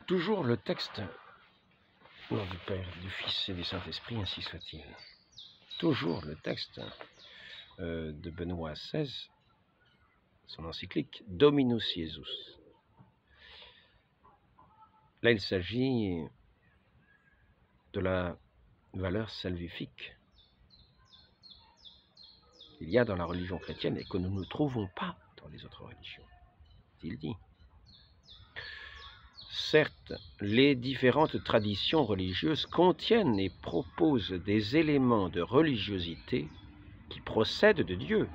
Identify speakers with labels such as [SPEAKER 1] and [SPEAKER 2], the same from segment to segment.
[SPEAKER 1] Toujours le texte, au nom du Père, du Fils et du Saint-Esprit, ainsi soit-il. Toujours le texte de Benoît XVI, son encyclique Dominus Iesus. Là, il s'agit de la valeur salvifique qu'il y a dans la religion chrétienne et que nous ne trouvons pas dans les autres religions. Il dit: certes, les différentes traditions religieuses contiennent et proposent des éléments de religiosité qui procèdent de Dieu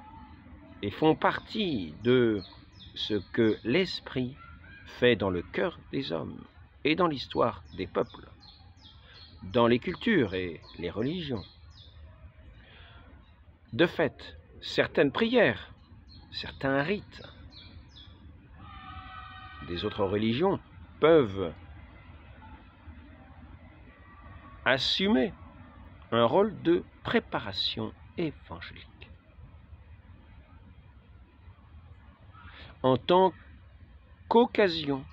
[SPEAKER 1] et font partie de ce que l'Esprit fait dans le cœur des hommes et dans l'histoire des peuples, dans les cultures et les religions. De fait, certaines prières, certains rites des autres religions peuvent assumer un rôle de préparation évangélique. En tant qu'occasion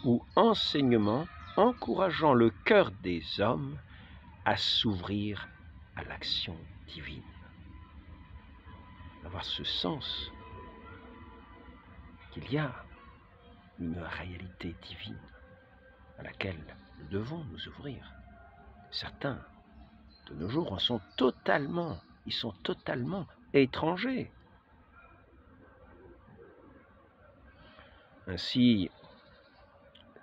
[SPEAKER 1] ou enseignement encourageant le cœur des hommes à s'ouvrir à l'action divine. Avoir ce sens qu'il y a une réalité divine à laquelle nous devons nous ouvrir. Certains, de nos jours, ils sont totalement étrangers. Ainsi,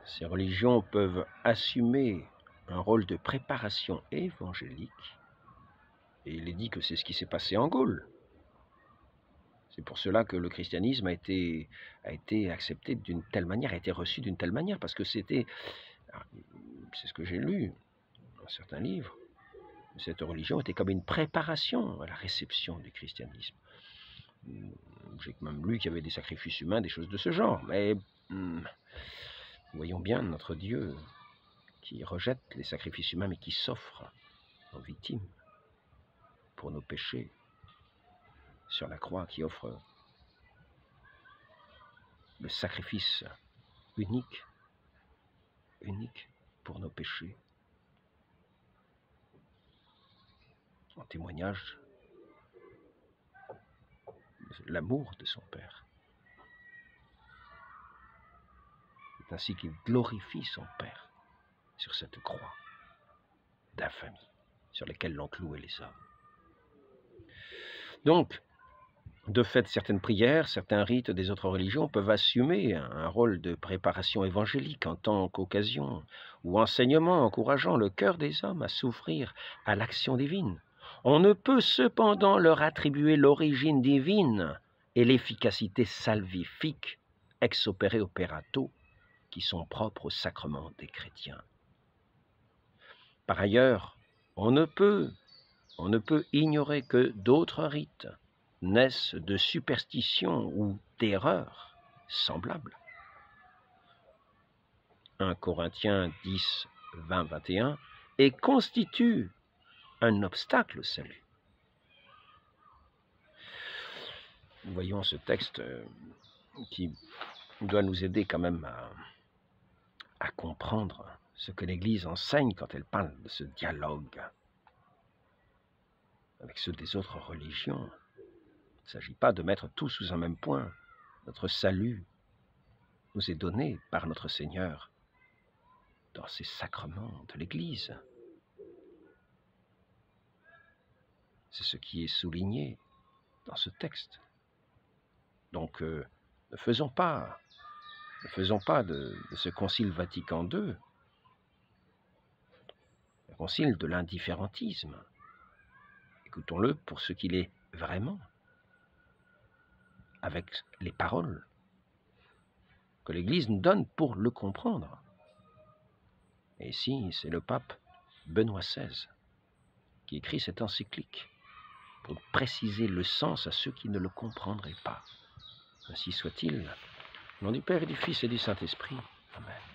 [SPEAKER 1] ces religions peuvent assumer un rôle de préparation évangélique, et il est dit que c'est ce qui s'est passé en Gaule. C'est pour cela que le christianisme a été accepté d'une telle manière, a été reçu d'une telle manière, parce que c'est ce que j'ai lu dans certains livres, cette religion était comme une préparation à la réception du christianisme. J'ai même lu qu'il y avait des sacrifices humains, des choses de ce genre, mais voyons bien notre Dieu qui rejette les sacrifices humains, mais qui s'offre en victime pour nos péchés sur la croix, qui offre le sacrifice unique pour nos péchés, en témoignage de l'amour de son Père. C'est ainsi qu'il glorifie son Père sur cette croix d'infamie sur laquelle l'ont cloué les hommes. Donc, de fait, certaines prières, certains rites des autres religions peuvent assumer un rôle de préparation évangélique en tant qu'occasion ou enseignement encourageant le cœur des hommes à s'ouvrir à l'action divine. On ne peut cependant leur attribuer l'origine divine et l'efficacité salvifique ex opere operato qui sont propres au sacrement des chrétiens. Par ailleurs, on ne peut ignorer que d'autres rites naissent de superstitions ou d'erreurs semblables. 1 Corinthiens 10, 20, 21, et constituent un obstacle au salut. Nous voyons ce texte qui doit nous aider quand même à comprendre ce que l'Église enseigne quand elle parle de ce dialogue avec ceux des autres religions. Il ne s'agit pas de mettre tout sous un même point. Notre salut nous est donné par notre Seigneur dans ces sacrements de l'Église. C'est ce qui est souligné dans ce texte. Donc, ne faisons pas de ce Concile Vatican II un concile de l'indifférentisme. Écoutons-le pour ce qu'il est vraiment, avec les paroles que l'Église nous donne pour le comprendre. Et ici, c'est le pape Benoît XVI qui écrit cette encyclique pour préciser le sens à ceux qui ne le comprendraient pas. Ainsi soit-il, au nom du Père et du Fils et du Saint-Esprit. Amen.